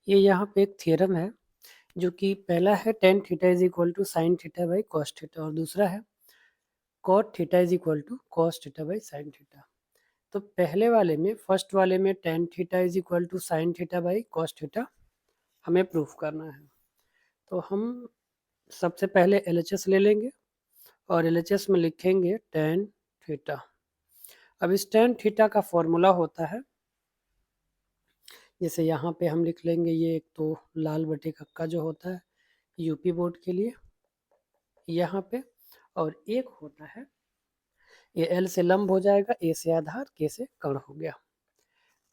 ये यहाँ पे एक थ्योरम है जो कि पहला है tan theta is equal to sine theta by cos theta और दूसरा है cot theta is equal to cos theta by sine theta. तो पहले वाले में फर्स्ट वाले में tan theta is equal to sine theta by cos theta हमें प्रूफ करना है। तो हम सबसे पहले LHS ले लेंगे और LHS में लिखेंगे tan थीटा। अब इस tan थीटा का फॉर्मूला होता है, जैसे यहाँ पे हम लिख लेंगे, ये एक तो लाल बटे कक्का जो होता है यूपी बोर्ड के लिए यहाँ पे, और एक होता है ये L से लंब हो जाएगा, A से आधार, K से कर्ण हो गया।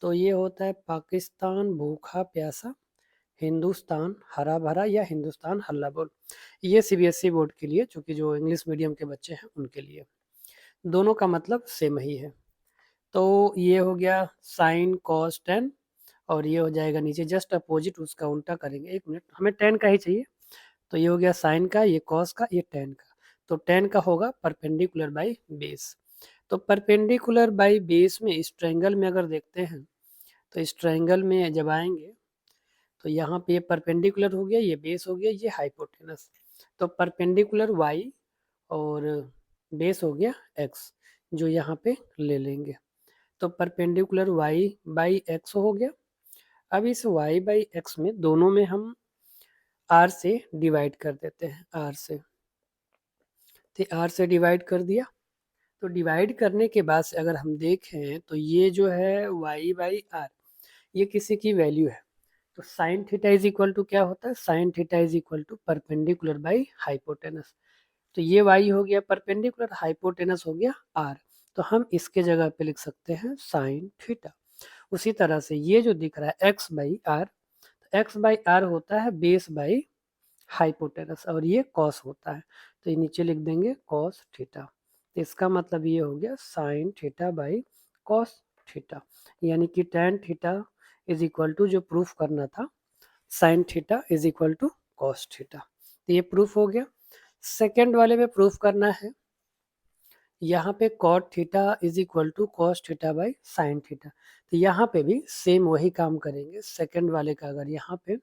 तो ये होता है पाकिस्तान भूखा प्यासा, हिंदुस्तान हरा भरा या हिंदुस्तान हल्ला बोल। ये CBSE बोर्ड के लिए, चूँकि जो इंग्लिश मीडियम के बच्चे हैं उनके लिए, दोनों का मतलब सेम ही है। तो ये हो गया साइन कॉस टेन और ये हो जाएगा नीचे जस्ट अपोजिट, उसका उल्टा करेंगे। एक मिनट, हमें टेन का ही चाहिए। तो ये हो गया साइन का, ये कॉस का, ये टेन का। तो टेन का होगा परपेंडिकुलर बाई बेस। तो परपेंडिकुलर बाई बेस में इस ट्रायंगल में अगर देखते हैं तो इस ट्रायंगल में जब आएंगे तो यहाँ पे ये परपेंडिकुलर हो गया, ये बेस हो गया, ये हाइपोटेनस। तो परपेंडिकुलर वाई और बेस हो गया एक्स, जो यहाँ पे ले लेंगे। तो परपेंडिकुलर वाई बाई एक्स हो गया। अब इस वाई बाई एक्स में दोनों में हम आर से डिवाइड कर देते हैं, आर से। तो आर से डिवाइड कर दिया। तो डिवाइड करने के बाद से अगर हम देखें तो ये जो है वाई बाई आर, ये किसी की वैल्यू है। तो sine theta is equal to क्या होता है, sine theta is equal to perpendicular by hypotenuse. तो ये वाई हो गया परपेंडिकुलर, हाइपोटेनस हो गया आर। तो हम इसके जगह पे लिख सकते हैं साइन थीटा। उसी तरह से ये जो दिख रहा है X by R, X by R होता है बेस बाई हाइपोटेनस और ये कॉस होता है। तो ये नीचे लिख देंगे कॉस थीटा। तो इसका मतलब ये हो गया sine theta by cos theta, यानी कि tan theta is equal to, जो प्रूफ करना था, sine theta is equal to cos theta. तो ये प्रूफ हो गया। सेकेंड वाले में प्रूफ करना है, यहाँ पे cot theta is equal to cos theta by sine theta. तो यहाँ पे भी सेम वही काम करेंगे। सेकेंड वाले का अगर यहाँ पे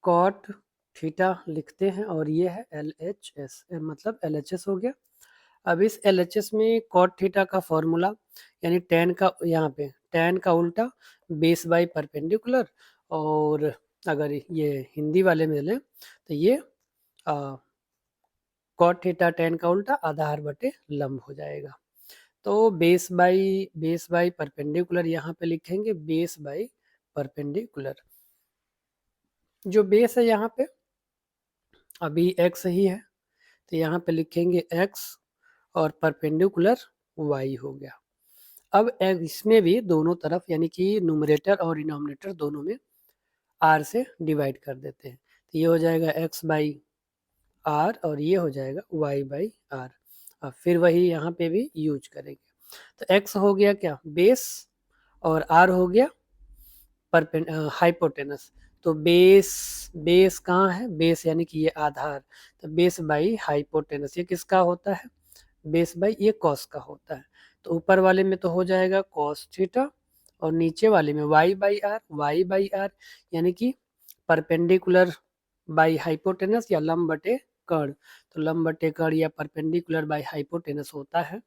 कॉट थीटा लिखते हैं और ये है LHS, मतलब LHS हो गया। अब इस LHS में कॉट थीटा का फॉर्मूला, यानी tan का, यहाँ पे tan का उल्टा बेस बाई परपेंडिकुलर, और अगर ये हिंदी वाले में लें तो ये कॉट थीटा tan का उल्टा आधार बटे लंब हो जाएगा। तो बेस बाई परपेंडिकुलर यहाँ पे लिखेंगे बेस बाई परपेंडिकुलर। जो बेस है यहाँ पे अभी x ही है, तो यहाँ पे लिखेंगे x और परपेंडिकुलर y हो गया। अब इसमें भी दोनों तरफ, यानी कि न्यूमरेटर और डिनोमिनेटर दोनों में r से डिवाइड कर देते हैं। तो ये हो जाएगा x बाई r और ये हो जाएगा y बाई r। अब फिर वही यहाँ पे भी यूज करेंगे। तो x हो गया क्या, बेस, और r हो गया हाइपोटेनस। तो बेस कहाँ है, बेस यानी कि ये आधार। तो बेस बाई हाइपोटेनस, ये किसका होता है, बेस बाई, ये कॉस का होता है। तो ऊपर वाले में तो हो जाएगा कॉस थीटा और नीचे वाले में वाई बाई आर, यानी कि परपेंडिकुलर बाई हाइपोटेनस या लंब बटे कर्ण। तो लंब बटे कर्ण या परपेंडिकुलर बाई हाइपोटेनस होता है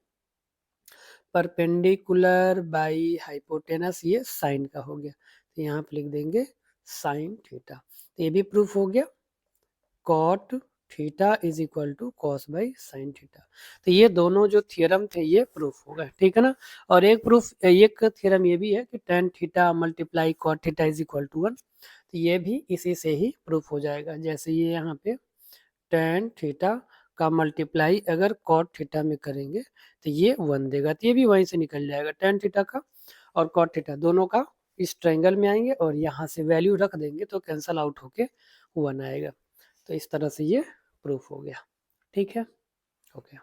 परपेंडिकुलर बाई हाइपोटेनस, ये साइन का हो गया। तो यहाँ पे लिख देंगे साइन थीटा। तो ये भी प्रूफ हो गया, cot theta is equal to cos by sine theta. तो ये दोनों जो थियरम थे ये प्रूफ हो गए, ठीक है ना। और एक थियरम ये भी है कि tan theta multiply cot theta is equal to 1। तो ये भी इसी से ही प्रूफ हो जाएगा। जैसे ये यहाँ पे tan थीटा का मल्टीप्लाई अगर कॉट थीटा में करेंगे तो ये 1 देगा, तो ये भी वहीं से निकल जाएगा। tan थीटा का और कॉट थीटा दोनों का इस ट्रायंगल में आएंगे और यहाँ से वैल्यू रख देंगे तो कैंसल आउट होके 1 आएगा। तो इस तरह से ये प्रूफ हो गया, ठीक है, ओके।